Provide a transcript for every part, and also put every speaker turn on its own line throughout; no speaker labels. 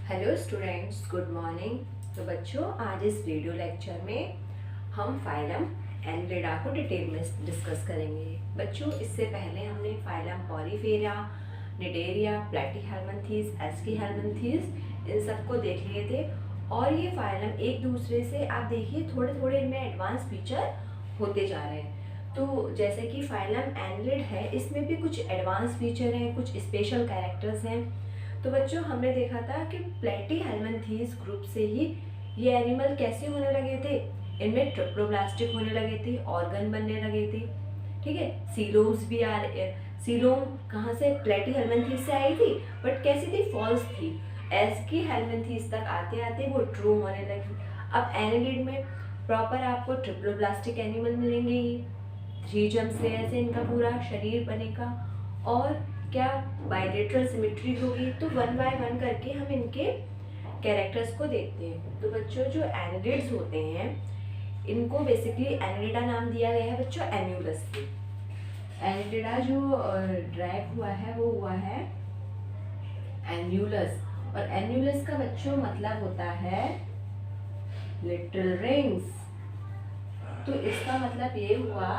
Hello students, good morning. तो बच्चों, आज इस वीडियो लेक्चर में हम फाइलम एनलिडा को डिटेल में डिस्कस करेंगे। बच्चों, इससे पहले हमने फाइलम पॉलीफेरा, निडेरिया, प्लेटीहेल्मिन्थीज, एस्कीहेल्मिन्थीज इन सबको देख लिए थे। और ये फाइलम एक दूसरे से आप देखिए थोड़े थोड़े इनमें एडवांस फीचर होते जा रहे हैं। तो जैसे कि फाइलम एनलिड है, इसमें भी कुछ एडवांस फीचर हैं, कुछ स्पेशल कैरेक्टर्स हैं। तो बच्चों, हमने देखा था कि प्लेटीहेल्मिन्थीज ग्रुप से ही ये एनिमल कैसे होने लगे थे, इनमें ट्रिप्लोब्लास्टिक होने लगे थे, ऑर्गन बनने लगे थे। ठीक है, सीलोम्स भी आ रहे। सीलोम कहाँ से? प्लेटीहेल्मिन्थीज से आई थी, बट कैसी थी? फॉल्स थी। एस्कीहेल्मिन्थीज तक आते आते वो ट्रू होने लगी। अब एनिलिड में प्रॉपर आपको ट्रिप्लोब्लास्टिक एनिमल मिलेंगे ही, 3 जम्प से ऐसे इनका पूरा शरीर बनेगा। और क्या बाइलेटरल सिमेट्री होगी। तो 1 बाय 1 करके हम इनके कैरेक्टर्स को देखते हैं। तो बच्चों, जो एनिलिड्स होते हैं इनको बेसिकली एनिलिडा नाम दिया गया है बच्चों एन्यूलस से। एनिलिडा जो ड्राइव हुआ है वो हुआ है एन्यूलस। और एन्यूलस का बच्चों मतलब होता है लिटिल रिंग्स। तो इसका मतलब ये हुआ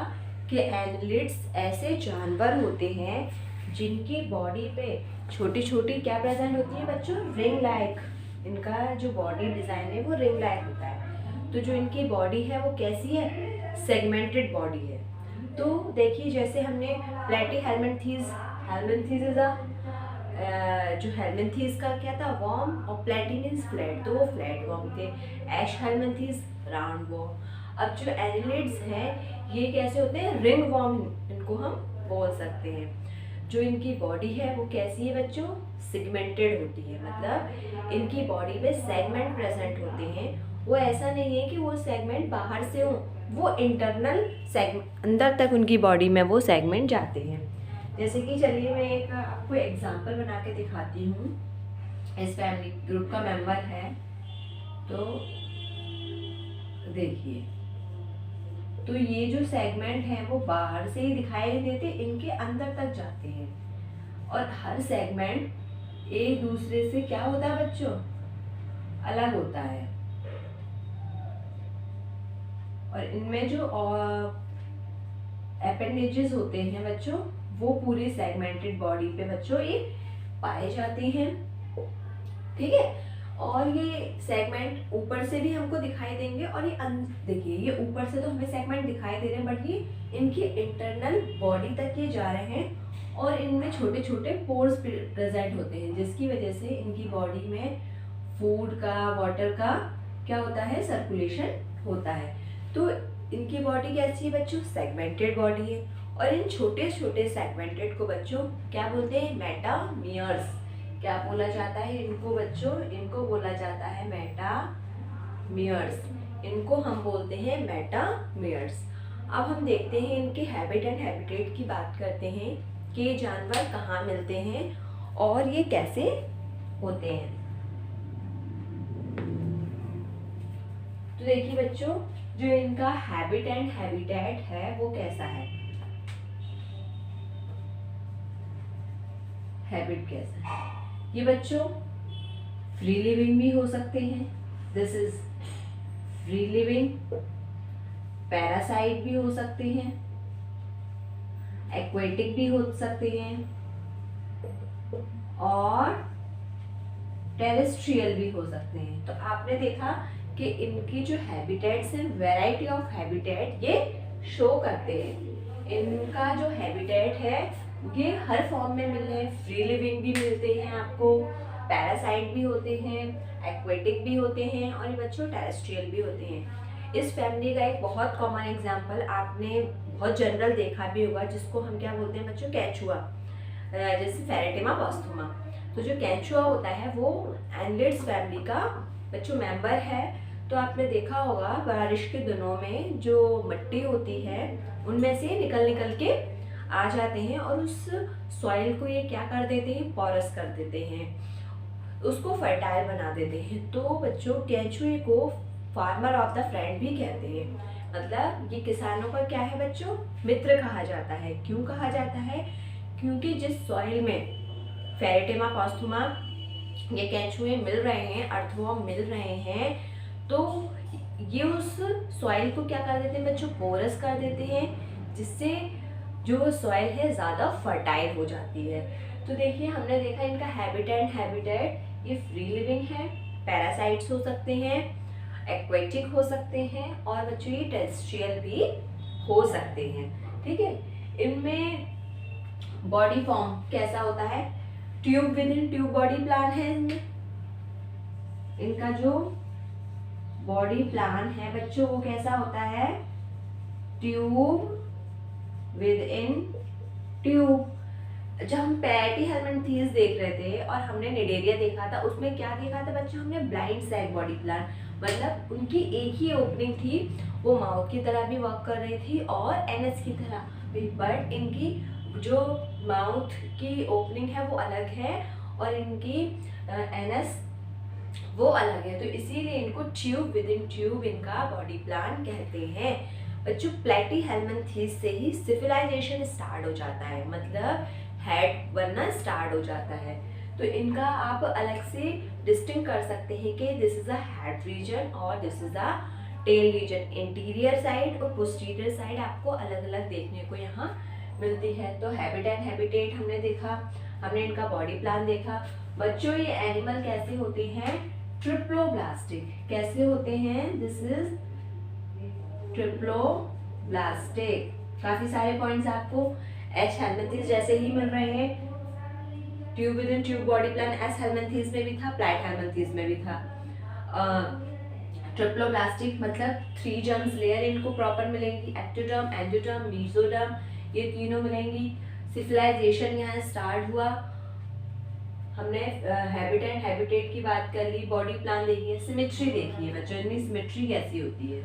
कि एनिलिड्स ऐसे जानवर होते हैं जिनकी बॉडी पे छोटी छोटी क्या प्रेजेंट होती है बच्चों? Ring like. इनका जो बॉडी डिजाइन है वो रिंग लाइक होता है। तो जो इनकी बॉडी है वो कैसी है? सेगमेंटेड बॉडी है। तो देखिए, जैसे हमने प्लेटीहेल्मिन्थीज, जो हेल्मिन्थीज का क्या था? वर्म, और प्लेटी मीन्स फ्लैट, तो वो फ्लैट वर्म थे। एशहेल्मिन्थीज राउंड वर्म। अब जो एनिलिड्स हैं ये कैसे होते हैं? रिंग वर्म इनको हम बोल सकते हैं। जो इनकी बॉडी है वो कैसी है बच्चों? सेगमेंटेड होती है। मतलब इनकी बॉडी पे सेगमेंट प्रेजेंट होते हैं। वो ऐसा नहीं है कि वो सेगमेंट बाहर से हो, वो इंटरनल सेगमेंट अंदर तक उनकी बॉडी में वो सेगमेंट जाते हैं। जैसे कि चलिए मैं एक आपको एग्जांपल बना के दिखाती हूँ। इस फैमिली ग्रुप का मेंबर है, तो देखिए, तो ये जो सेगमेंट है वो बाहर से ही दिखाई नहीं देते, इनके अंदर तक जाते हैं। और हर सेगमेंट एक दूसरे से क्या होता है बच्चों? अलग होता है। और इनमें जो अपेंडेजेस होते हैं बच्चों वो पूरी सेगमेंटेड बॉडी पे बच्चों ये पाए जाते हैं। ठीक है, और ये सेगमेंट ऊपर से भी हमको दिखाई देंगे। और ये देखिए, ये ऊपर से तो हमें सेगमेंट दिखाई दे रहे हैं, बट ये इनकी इंटरनल बॉडी तक ये जा रहे हैं। और इनमें छोटे छोटे पोर्स प्रेजेंट होते हैं, जिसकी वजह से इनकी बॉडी में फूड का, वाटर का क्या होता है? सर्कुलेशन होता है। तो इनकी बॉडी कैसी है बच्चों? सेगमेंटेड बॉडी है। और इन छोटे छोटे सेगमेंटेड को बच्चों क्या बोलते हैं? मेटामियर्स। क्या बोला जाता है इनको बच्चों? इनको बोला जाता है मेटामियर्स। इनको हम बोलते हैं मेटामियर्स। अब हम देखते हैं इनके हैबिट एंड हैबिटेट की बात करते हैं कि ये जानवर कहाँ मिलते हैं और ये कैसे होते हैं। तो देखिए बच्चों, जो इनका हैबिट एंड हैबिटेट है वो कैसा है? हैबिट कैसा है? ये बच्चों फ्री लिविंग भी हो सकते हैं, this is free living. Parasite भी हो सकते हैं, एक्वेटिक भी हो सकते हैं, और टेरेस्ट्रियल भी हो सकते हैं। तो आपने देखा कि इनकी जो हैबिटेट्स हैं, वैरायटी ऑफ हैबिटेट ये शो करते हैं। इनका जो हैबिटेट है ये हर फॉर्म में मिल रहे हैं। फ्री लिविंग भी मिलते हैं आपको, पैरासाइट भी होते हैं, एक्वेटिक भी होते हैं, और ये बच्चों टेरेस्ट्रियल भी होते हैं। इस फैमिली का एक बहुत कॉमन एग्जांपल आपने बहुत जनरल देखा भी होगा, जिसको हम क्या बोलते हैं बच्चों? केंचुआ, जैसे फेरेटिमा पोस्थुमा। तो जो केंचुआ होता है वो एनलिड्स फैमिली का बच्चों मेंबर है। तो आपने देखा होगा बारिश के दिनों में जो मिट्टी होती है उनमें से निकल निकल के आ जाते हैं, और उस सॉइल को ये क्या कर देते हैं? पोरस कर देते हैं, उसको फर्टाइल बना देते हैं। तो बच्चों, केंचुए को फार्मर ऑफ द फ्रेंड भी कहते हैं। मतलब ये किसानों का क्या है बच्चों? मित्र कहा जाता है। क्यों कहा जाता है? क्योंकि जिस सॉइल में फेरेटिमा पोस्थुमा ये केंचुए मिल रहे हैं, अर्थवॉर्म मिल रहे हैं, तो ये उस सॉइल को क्या कर देते हैं बच्चों, पोरस कर देते हैं, जिससे जो सॉइल है ज़्यादा फर्टाइल हो जाती है। तो देखिए हमने देखा इनका हैबिटेट ये फ्री लिविंग है, पैरासाइट्स हो सकते हैं, एक्वेटिक हो सकते हैं, और बच्चों ये टेरेस्ट्रियल भी हो सकते हैं। ठीक है, इनमें बॉडी फॉर्म कैसा होता है, tube within tube body plan है इनमें। इनका जो बॉडी प्लान है बच्चों वो कैसा होता है, ट्यूब विद इन ट्यूब। जब हम पैटीहेल्मिन्थेस देख रहे थे और हमने निडेरिया देखा था, उसमें क्या देखा था बच्चों, हमने ब्लाइंड सैक बॉडी प्लान, मतलब उनकी एक ही ओपनिंग थी, वो माउथ की तरह भी वर्क कर रही थी और एनएस की तरह भी, बट इनकी जो माउथ की ओपनिंग है वो अलग है और इनकी एनएस वो अलग है, तो इसीलिए इनको ट्यूब विद इन ट्यूब इनका बॉडी प्लान कहते हैं। बच्चों प्लैटीहेल्मिन्थेस से ही सिविलाइजेशन स्टार्ट हो जाता है, मतलब हेड बनना स्टार्ट हो जाता है। तो इनका आप अलग से डिस्टिंग कर सकते हैं कि this is a head region और this is a tail region. Anterior side और पोस्टीरियर साइड आपको अलग अलग देखने को यहाँ मिलती है। तो हैबिटेट हमने देखा, हमने इनका बॉडी प्लान देखा। बच्चों ये एनिमल कैसे होते हैं, ट्रिप्लोब्लास्टिक कैसे होते हैं, दिस इज ट्रिप्लोब्लास्टिक। काफी सारे पॉइंट्स आपको एच हेल्मिन्थेस जैसे ही मिल रहे हैं, tube within tube body plan as helminthes में भी था, प्लैटीहेल्मिन्थेस में भी था। ट्रिप्लोब्लास्टिक मतलब 3 जर्म्स लेयर इनको प्रॉपर मिलेंगी, एक्टोडर्म, एंडोडर्म, मेसोडर्म, ये तीनों मिलेंगी। सिविलाइजेशन यहाँ स्टार्ट हुआ, हमने हैबिटेट की बात कर ली, बॉडी प्लान देखी है, सिमेट्री देखी है बच्चों, इनमें सिमेट्री कैसी होती है,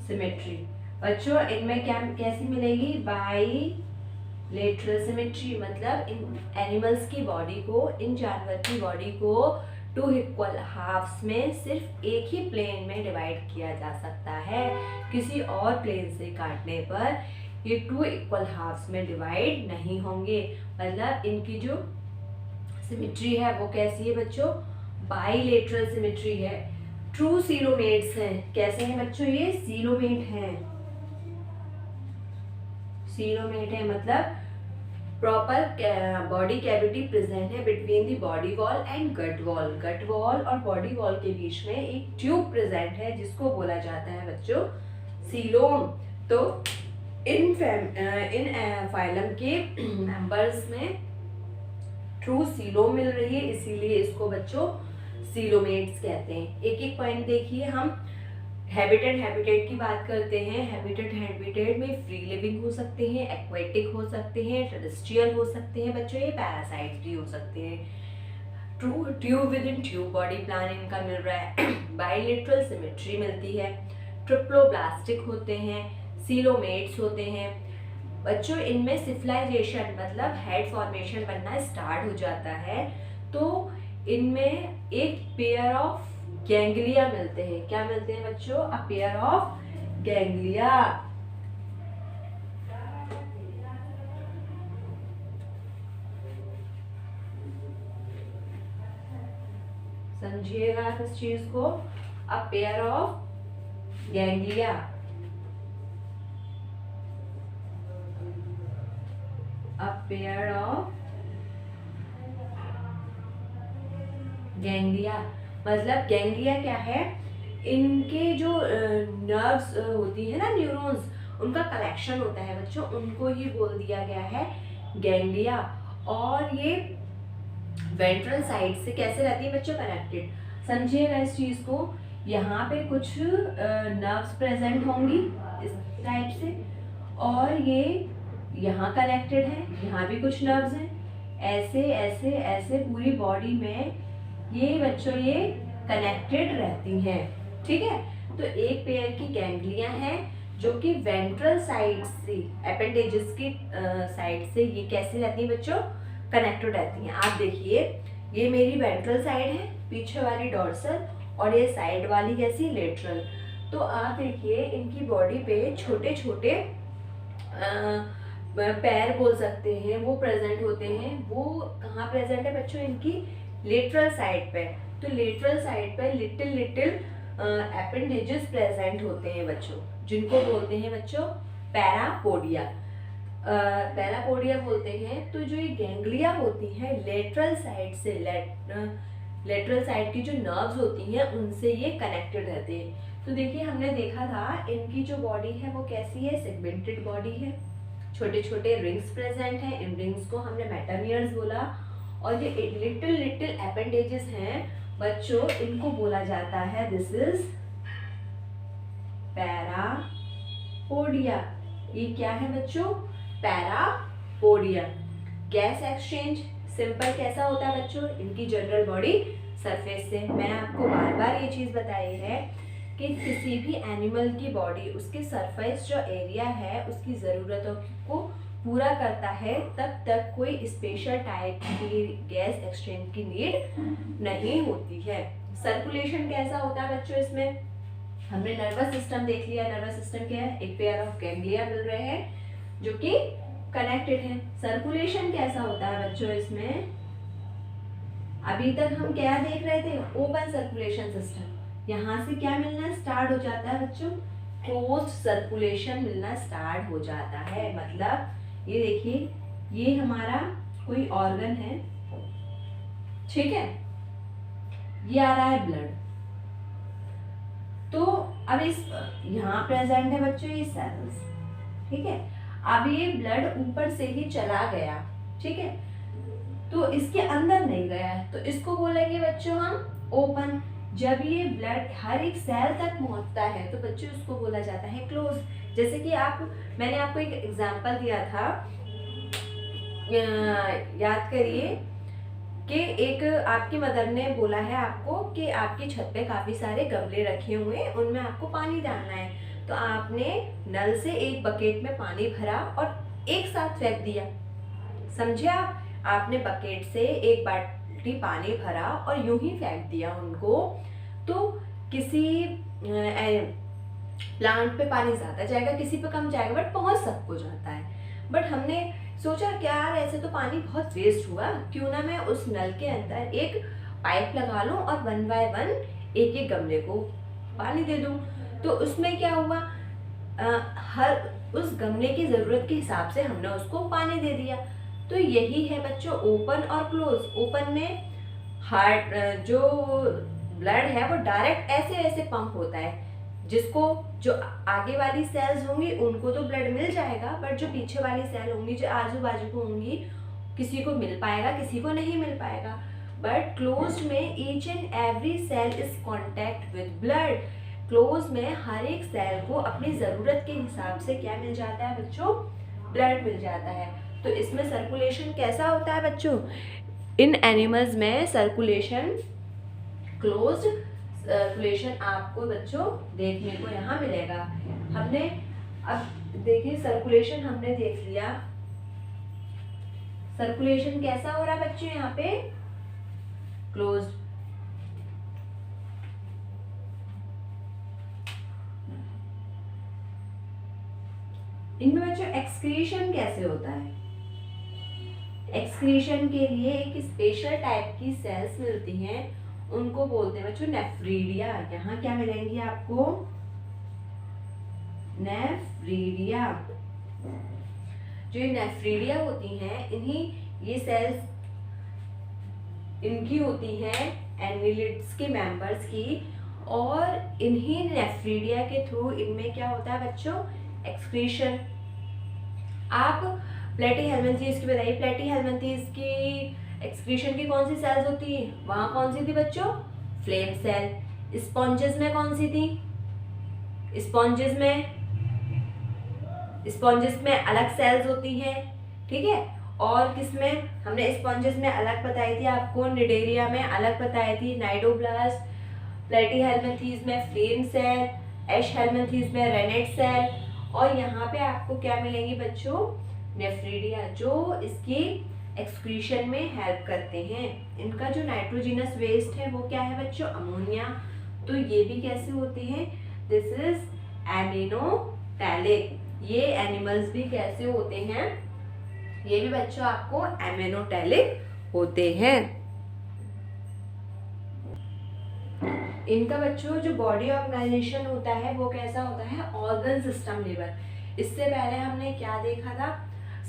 सिमेट्री बच्चों इनमें क्या कैसी मिलेगी, बाइलेटरल सिमेट्री, मतलब इन एनिमल्स की बॉडी को, इन जानवर की बॉडी को 2 इक्वल हाफ्स में सिर्फ एक ही प्लेन में डिवाइड किया जा सकता है, किसी और प्लेन से काटने पर ये 2 इक्वल हाफ्स में डिवाइड नहीं होंगे। मतलब इनकी जो सिमेट्री है वो कैसी है बच्चों, बाइलेटरल सिमेट्री है। ट्रू सीलोमेट्स हैं, कैसे हैं बच्चों, ये सीलोमेट हैं, सीलोमेट है मतलब प्रॉपर बॉडी कैविटी प्रेजेंट है between the body wall and gut wall. Gut wall और बॉडी वॉल के बीच में एक ट्यूब प्रेजेंट है जिसको बोला जाता है बच्चों सीलोम। तो इन फाइलम के मेंबर्स में ट्रू सीलोम मिल रही है, इसीलिए इसको बच्चों सीलोमेट्स कहते हैं। एक एक पॉइंट देखिए, हम हैबिटेट की बात करते हैं। हैबिटेट में फ्री लिविंग हो सकते हैं, एक्वेटिक हो सकते हैं, टेरेस्ट्रियल हो सकते हैं बच्चों, ये पैरासाइट्स भी हो सकते हैं। Tube within tube body plan इनका मिल रहा है, बाइलेटरल सिमेट्री मिलती है, ट्रिप्लोब्लास्टिक होते हैं, सीलोमेट्स होते हैं बच्चों। इनमें सिविलाइजेशन मतलब हेड फॉर्मेशन बनना स्टार्ट हो जाता है, तो इनमें एक पेयर ऑफ गैंग्लिया मिलते हैं। क्या मिलते हैं बच्चों, अ पेयर ऑफ गैंग्लिया। समझिएगा इस चीज को, a pair of ganglia, a pair of ganglia. मतलब गैंग्लिया क्या है, इनके जो नर्व्स होती है ना, न्यूरॉन्स, उनका कलेक्शन होता है बच्चों, उनको ही बोल दिया गया है गैंग्लिया। और ये वेंट्रल साइड से कैसे रहती है बच्चों, कनेक्टेड। समझिएगा इस चीज को, यहाँ पे कुछ नर्व्स प्रेजेंट होंगी इस टाइप से, और ये यहाँ कनेक्टेड है, यहाँ भी कुछ नर्व्स हैं, ऐसे ऐसे ऐसे पूरी बॉडी में ये बच्चों ये कनेक्टेड रहती हैं। ठीक है, तो एक पेयर की गैंग्लिया है जो कि वेंट्रल साइड से, एपेंडेजेस की साइड से ये कैसे रहती है बच्चों, कनेक्टेड रहती हैं। आप देखिए, ये मेरी वेंट्रल साइड है, पीछे वाली डॉर्सल, और ये साइड वाली कैसी, लेटरल। तो आप देखिए इनकी बॉडी पे छोटे छोटे पैर बोल सकते हैं, वो प्रेजेंट होते हैं। वो कहाँ प्रेजेंट है बच्चों? इनकी लेटरल साइड पे। तो लेटरल साइड पे लिटिल लिटिल एपेंडेजेस प्रेजेंट होते हैं बच्चों, जिनको बोलते हैं बच्चों पैरापोडिया। पैरापोडिया बोलते हैं। तो जो ये गैंग्लिया होती हैं लेटरल साइड से, लेटरल साइड की जो नर्व्स होती हैं उनसे ये कनेक्टेड रहते हैं। तो देखिए हमने देखा था इनकी जो बॉडी है वो कैसी है? सेगमेंटेड बॉडी है, छोटे छोटे रिंग्स प्रेजेंट हैं। इन रिंग्स को हमने मेटामियर्स बोला। और ये लिटिल लिटिल एपेंडेजेस हैं बच्चों, इनको बोला जाता है दिस इज पैरापोडिया। ये क्या है बच्चों? पैरापोडिया। गैस एक्सचेंज सिंपल कैसा होता है बच्चों? इनकी जनरल बॉडी सरफेस से। मैंने आपको बार बार ये चीज बताई है कि किसी भी एनिमल की बॉडी उसके सरफेस जो एरिया है उसकी ज़रूरतों को पूरा करता है, तब तक कोई स्पेशल टाइप की गैस एक्सचेंज की नीड नहीं होती है। सर्कुलेशन कैसा होता है बच्चों? इसमें हमने नर्वस सिस्टम देख लिया। नर्वस सिस्टम क्या है? एक पेयर ऑफ गैंग्लिया मिल रहे हैं जो कि कनेक्टेड है। सर्कुलेशन कैसा होता है बच्चों? इसमें अभी तक हम क्या देख रहे थे? Open circulation system. यहाँ से क्या मिलना स्टार्ट हो जाता है बच्चों? क्लोज्ड सर्कुलेशन मिलना स्टार्ट हो जाता है। मतलब ये देखिए, ये हमारा कोई ऑर्गन है, ठीक है, ये आ रहा है ब्लड। तो अब इस यहाँ प्रेजेंट है बच्चों ये सेल्स, ठीक है। अब ये ब्लड ऊपर से ही चला गया, ठीक है, तो इसके अंदर नहीं गया है, तो इसको बोलेंगे बच्चों हम ओपन। जब ये ब्लड हर एक सेल तक पहुंचता है तो बच्चों उसको बोला जाता है क्लोज। जैसे कि मैंने आपको एक एग्जांपल दिया था, याद करिए कि एक आपकी मदर ने बोला है आपको कि आपकी छत पे काफी सारे गमले रखे हुए हैं, उनमें आपको पानी डालना है। तो आपने नल से एक बकेट में पानी भरा और एक साथ फेंक दिया, समझे आप? आपने बकेट से एक बाल्टी पानी भरा और यूं ही फेंक दिया उनको। तो किसी प्लांट पे पानी ज्यादा जाएगा, किसी पे कम जाएगा, बट पहुंच सबको जाता है। बट हमने सोचा कि यार ऐसे तो पानी बहुत वेस्ट हुआ, क्यों ना मैं उस नल के अंदर एक पाइप लगा लूं और 1 बाय 1 एक एक गमले को पानी दे दूं। तो उसमें क्या हुआ, हर उस गमले की जरूरत के हिसाब से हमने उसको पानी दे दिया। तो यही है बच्चों ओपन और क्लोज। ओपन में हार्ट जो ब्लड है वो डायरेक्ट ऐसे ऐसे पंप होता है, जिसको जो आगे वाली सेल्स होंगी उनको तो ब्लड मिल जाएगा, बट जो पीछे वाली सेल होंगी, जो आजू बाजू को होंगी, किसी को मिल पाएगा, किसी को नहीं मिल पाएगा। बट क्लोज्ड में each and every cell is contact with blood. Close में हर एक सेल को अपनी जरूरत के हिसाब से क्या मिल जाता है बच्चों? ब्लड मिल जाता है। तो इसमें सर्कुलेशन कैसा होता है बच्चों? इन एनिमल्स में सर्कुलेशन क्लोज्ड सर्कुलेशन आपको बच्चों देखने को यहाँ मिलेगा। हमने अब देखिए सर्कुलेशन हमने देख लिया। सर्कुलेशन कैसा हो रहा है बच्चों? यहाँ पे क्लोज्ड। इनमें बच्चों एक्सक्रीशन कैसे होता है? एक्सक्रीशन के लिए एक स्पेशल टाइप की सेल्स मिलती हैं, उनको बोलते हैं बच्चों नेफ्रीडिया। यहाँ क्या मिलेंगी आपको? नेफ्रीडिया। जो ये नेफ्रीडिया होती हैं, ये सेल्स इनकी होती हैं एनिलिड्स के मेंबर्स की, और इन्हीं नेफ्रीडिया के थ्रू इनमें क्या होता है बच्चों? एक्सक्रीशन। आप प्लेटीहेल्मिन्थेस की बताइए, प्लेटीहेल्मिन्थेस की एक्सक्रीशन की कौन सी सेल्स होती है? वहां कौन सी थी बच्चों? Flame cell. स्पॉन्जेस में कौन सी थी? स्पॉन्जेस में अलग सेल्स होती हैं, ठीक है। और किसमें? हमने स्पॉन्जेस में अलग बताई थी आपको, निडेरिया में अलग बताई थी, नाइडोब्लास्ट। प्लेटीहेल्मिन्थेस में फ्लेम सेल, एशहेल्मिन्थेस में रेनेट सेल, और यहाँ पे आपको क्या मिलेंगी बच्चों? नेफ्रीडिया, जो इसकी एक्सक्रीशन में हेल्प करते हैं। इनका जो नाइट्रोजिनस वेस्ट है वो क्या है बच्चों? अमोनिया। तो ये भी कैसे होते हैं? This is ammonotelic. ये एनिमल्स भी कैसे होते हैं, ये भी बच्चों आपको एमिनोटेलिक होते हैं। इनका बच्चों जो बॉडी ऑर्गेनाइजेशन होता है वो कैसा होता है, ऑर्गन सिस्टम लेवल। इससे पहले हमने क्या देखा था,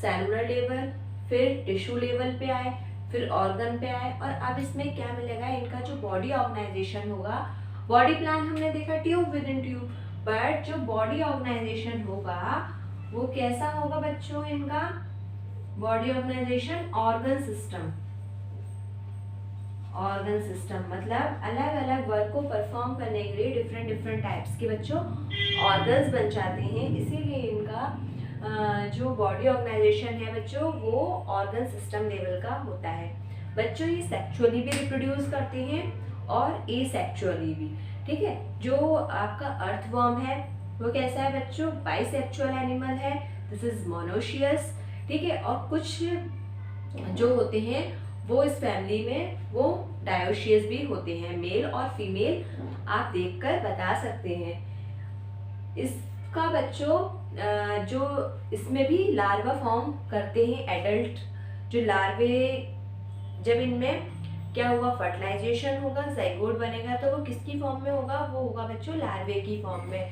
सेलुलर लेवल, फिर टिश्यू लेवल पे आए, फिर ऑर्गन पे आए, और अब इसमें क्या मिलेगा, इनका जो बॉडी ऑर्गेनाइजेशन होगा, बॉडी प्लान हमने देखा tube within tube, but जो बॉडी ऑर्गेनाइजेशन होगा वो कैसा होगा बच्चों, इनका body organisation organ system. Organ system मतलब अलग अलग वर्क को परफॉर्म करने के लिए डिफरेंट डिफरेंट टाइप्स के बच्चों ऑर्गन्स बन जाते हैं, इसीलिए इनका जो बॉडी ऑर्गेनाइजेशन है बच्चों वो ऑर्गन सिस्टम लेवल का होता है। बच्चों ये सेक्सुअली भी रिप्रोड्यूस करते हैं और एसेक्सुअली भी, ठीक है। जो आपका अर्थवर्म है वो कैसा है बच्चों, बाइसेक्सुअल एनिमल है, दिस इज मोनोशियस, ठीक है। और कुछ जो होते हैं वो इस फैमिली में वो डायोशियस भी होते हैं, मेल और फीमेल आप देखकर बता सकते हैं। इसका बच्चों जो इसमें भी लार्वा फॉर्म करते हैं एडल्ट, जो लार्वे जब इनमें क्या होगा, फर्टिलाइजेशन होगा, ज़ाइगोट बनेगा, तो वो किसकी फॉर्म में होगा, वो होगा बच्चों लार्वे की फॉर्म में।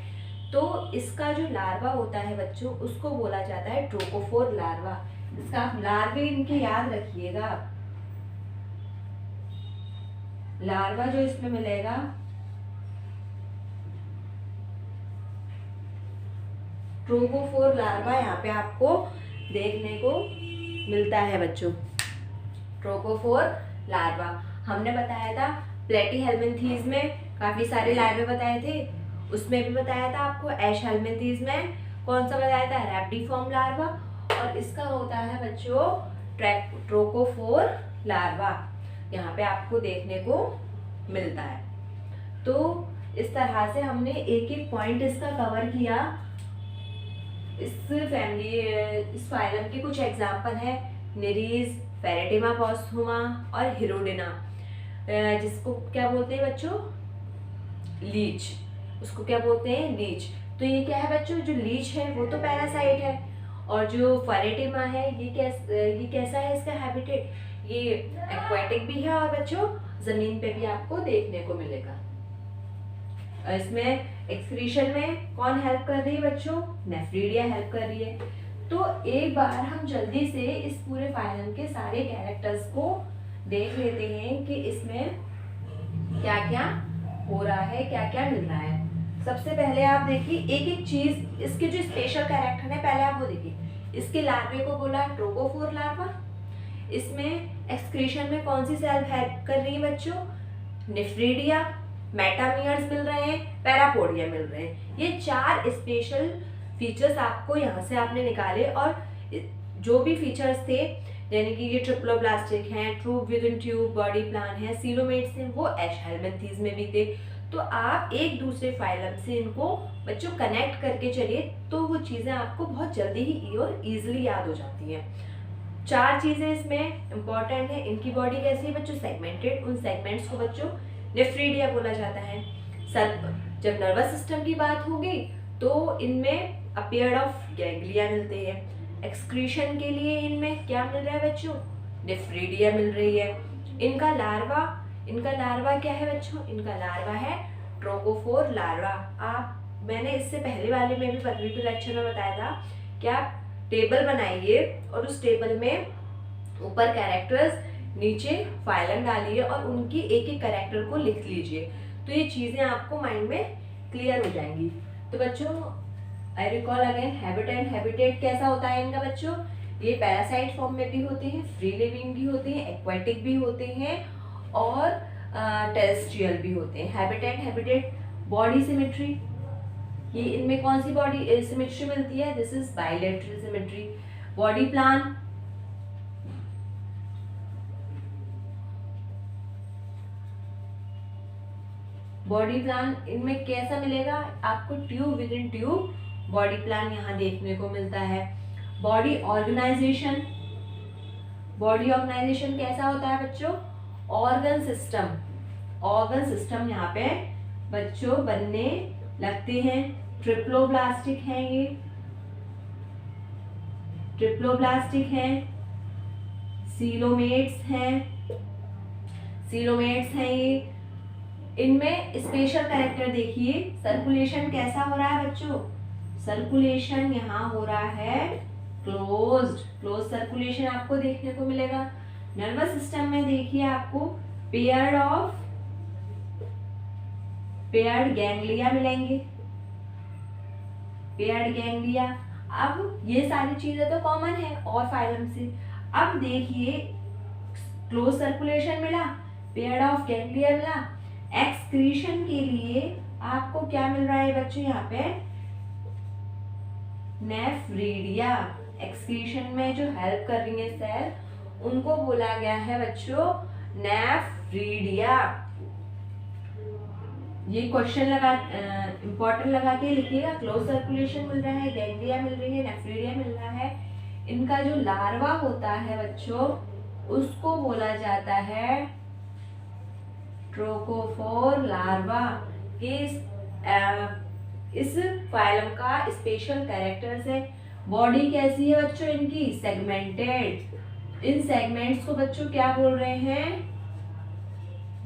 तो इसका जो लार्वा होता है बच्चों उसको बोला जाता है ट्रोकोफोर लार्वा। इसका आप लार्वे इनके याद रखिएगा, लार्वा जो इसमें मिलेगा ट्रोकोफोर लार्वा यहाँ पे आपको देखने को मिलता है बच्चों, ट्रोकोफोर लार्वा। हमने बताया था प्लेटीहेल्मिन्थीज में काफी सारे लार्वे बताए थे, उसमें भी बताया था आपको एश हेल्मिन्थीज में कौन सा बताया था, रैप्टिफॉर्म लार्वा, और इसका होता है बच्चों ट्रोकोफोर लार्वा, यहाँ पे आपको देखने को मिलता है। तो इस तरह से हमने एक एक पॉइंट इसका कवर किया। इस फैमिली इस फाइलम के कुछ एग्जाम्पल है, निरीज, फेरेटिमा पोस्थुमा और हिरोडिना, जिसको क्या बोलते हैं बच्चों, लीच, उसको क्या बोलते हैं, लीच। तो ये क्या है बच्चों, जो लीच है वो तो पैरासाइट है, और जो फेरेटिमा है ये कैसा है इसका हैबिटेट, ये एक्वाटिक भी है और बच्चों जमीन पे भी आपको देखने को मिलेगा। इसमें एक्सक्रीशन में कौन हेल्प कर रही है बच्चों, नेफ्रीडिया हेल्प कर रही है। तो एक बार हम जल्दी से इस पूरे फाइलम के सारे कैरेक्टर्स को देख लेते हैं कि इसमें क्या क्या हो रहा है, क्या क्या मिल रहा है। सबसे पहले आप देखिए एक एक चीज, इसके जो स्पेशल कैरेक्टर है पहले आप वो देखिए। इसके लार्वे को बोला ट्रोकोफोर लार्वा, इसमें एक्सक्रीशन में कौन सी सेल हेल्प कर रही है बच्चों, नेफ्रीडिया, मेटामियर्स मिल रहे हैं, पैरापोडिया मिल रहे हैं। ये चार स्पेशल फीचर्स आपको यहाँ से आपने निकाले, और जो भी फीचर्स थे यानी कि ये ट्रिप्लोब्लास्टिक हैं, tube within tube, body plan है, सीलोमेट्स हैं, वो एश हेल्मिन्थीज में भी थे। तो आप एक दूसरे फाइलम से इनको बच्चों कनेक्ट करके चलिए तो वो चीज़ें आपको बहुत जल्दी ही और ईजिली याद हो जाती हैं। चार चीज़ें इसमें इम्पॉर्टेंट है। इनकी बॉडी कैसी है बच्चों, सेगमेंटेड, उन सेगमेंट्स को बच्चों नेफ्रीडिया बोला जाता है। जब नर्वस सिस्टम की बात होगी तो इनमें अपीयर्ड ऑफ गैंग्लिया मिलते हैं। एक्सक्रीशन के लिए इनमें क्या मिल रहा है बच्चों, नेफ्रीडिया मिल रही है। इनका लार्वा क्या है बच्चों, इनका लार्वा है ट्रोकोफोर लार्वा। मैंने इससे पहले वाले में भी प्रीवियस लेक्चर में बताया था कि आप टेबल बनाइए और उस टेबल में ऊपर कैरेक्टर्स, नीचे फाइलम डालिए और उनकी एक एक कैरेक्टर को लिख लीजिए, तो ये चीज़ें आपको माइंड में क्लियर हो जाएंगी। तो बच्चों आई रिकॉल अगेन, हैबिटेट कैसा होता है इनका बच्चों, ये पैरासाइट फॉर्म में भी होते हैं, फ्री लिविंग भी होते हैं, एक्वाटिक भी होते हैं और टेरेस्ट्रियल भी होते हैं। हैबिटेट बॉडी सिमेट्री, ये इनमें कौन सी बॉडी सिमेट्री मिलती है, this is bilateral symmetry. Body plan, इनमें कैसा मिलेगा आपको, tube within tube body plan यहाँ देखने को मिलता है। बॉडी ऑर्गेनाइजेशन कैसा होता है बच्चों, ऑर्गन सिस्टम यहाँ पे बच्चों बनने लगते हैं। ट्रिप्लोब्लास्टिक हैं ये, ट्रिप्लोब्लास्टिक है, सीलोमेट्स हैं, ये। इनमें स्पेशल कैरेक्टर देखिए, सर्कुलेशन कैसा हो रहा है बच्चों, सर्कुलेशन यहाँ हो रहा है क्लोज सर्कुलेशन आपको देखने को मिलेगा। नर्वस सिस्टम में देखिए आपको पेयर्ड गैंग्लिया मिलेंगे, पेयर्ड गैंग्लिया। अब ये सारी चीजें तो कॉमन है और फाइलम से। अब देखिए क्लोज सर्कुलेशन मिला, पेयर्ड ऑफ गैंग्लिया मिला, एक्सक्रीशन के लिए आपको क्या मिल रहा है बच्चों, यहाँ पे नेफ्रीडिया। एक्सक्रीशन में जो हेल्प कर रही है सेल, उनको बोला गया है बच्चों नेफ्रीडिया। ये क्वेश्चन लगा इंपॉर्टेंट लगा के लिखिएगा। क्लोज सर्कुलेशन मिल रहा है, गैंग्लिया मिल रही है, नेफ्रीडिया मिल रहा है। इनका जो लार्वा होता है बच्चों, उसको बोला जाता है ट्रोकोफोर लार्वा। इस फाइलम का स्पेशल कैरेक्टर्स है। बॉडी कैसी है बच्चों इनकी, सेगमेंटेड। इन सेगमेंट्स को बच्चों क्या बोल रहे हैं,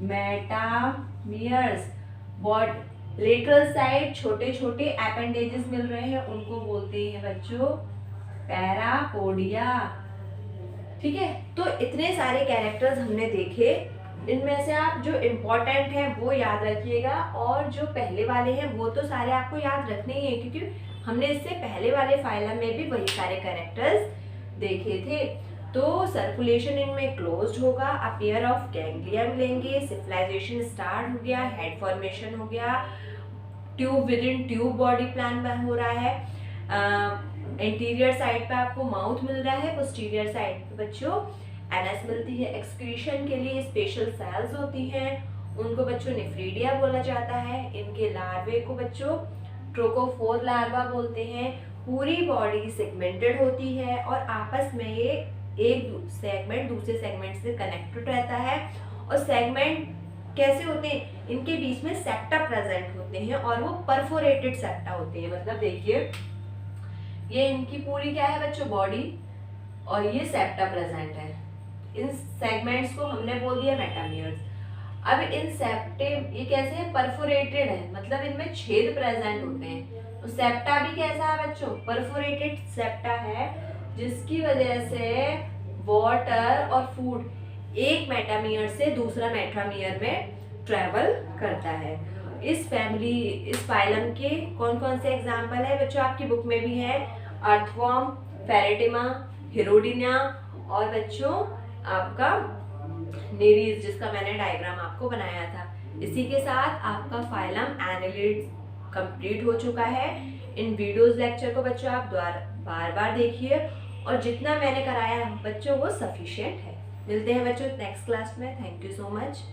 मेटामियर्स। लेटरल साइड छोटे छोटे एपेंडेजेस मिल रहे हैं, उनको बोलते हैं बच्चों पैरापोडिया। ठीक है, तो इतने सारे कैरेक्टर्स हमने देखे। इनमें से आप जो इम्पोर्टेंट है वो याद रखिएगा, और जो पहले वाले हैं वो तो सारे आपको याद रखने ही है, क्योंकि हमने इससे पहले वाले फाइलम में भी वही सारे कैरेक्टर्स देखे थे। तो सर्कुलेशन इनमें क्लोज्ड होगा, अपीयर ऑफ गैंग्लिया मिलेंगे, सिविलाइजेशन स्टार्ट हो गया, हेड फॉर्मेशन हो गया, tube within tube body plan हो रहा है, इंटीरियर साइड पे आपको माउथ मिल रहा है, पोस्टीरियर साइड पे बच्चों एनएस मिलती है। एक्सक्रीशन के लिए स्पेशल सेल्स होती हैं, उनको बच्चों नेफ्रीडिया बोला जाता है। इनके लार्वे को बच्चों ट्रोकोफोर लार्वा बोलते हैं। पूरी बॉडी सेगमेंटेड होती है और आपस में ये एक सेगमेंट दूसरे सेगमेंट से कनेक्टेड रहता है। और सेगमेंट कैसे होते हैं, इनके बीच में सेप्टा प्रेजेंट होते हैं और वो परफोरेटेड सेप्टा होते हैं। मतलब देखिए ये इनकी पूरी क्या है बच्चों, बॉडी, और ये सेप्टा प्रेजेंट है। इन सेगमेंट्स को हमने बोल दिया मेटामियर्स। अब इन सेप्टे ये कैसे है, परफोरेटेड है, मतलब इनमें छेद प्रेजेंट होते हैं। तो सेप्टा भी कैसा है बच्चों, परफोरेटेड सेप्टा है, जिसकी वजह से वाटर और फूड एक मेटामियर से दूसरा मेटामियर में ट्रेवल करता है। इस फाइलम के कौन कौन से एग्जाम्पल है बच्चों, आपकी बुक में भी है, अर्थवर्म, फेरेटिमा, हिरोडिना, और बच्चों आपका नेरीज, जिसका मैंने डायग्राम आपको बनाया था। इसी के साथ आपका फाइलम एनालिड कंप्लीट हो चुका है। इन वीडियोस लेक्चर को बच्चों आप बार बार देखिए, और जितना मैंने कराया बच्चों वो सफिशिएंट है। मिलते हैं बच्चों नेक्स्ट क्लास में। Thank you so much.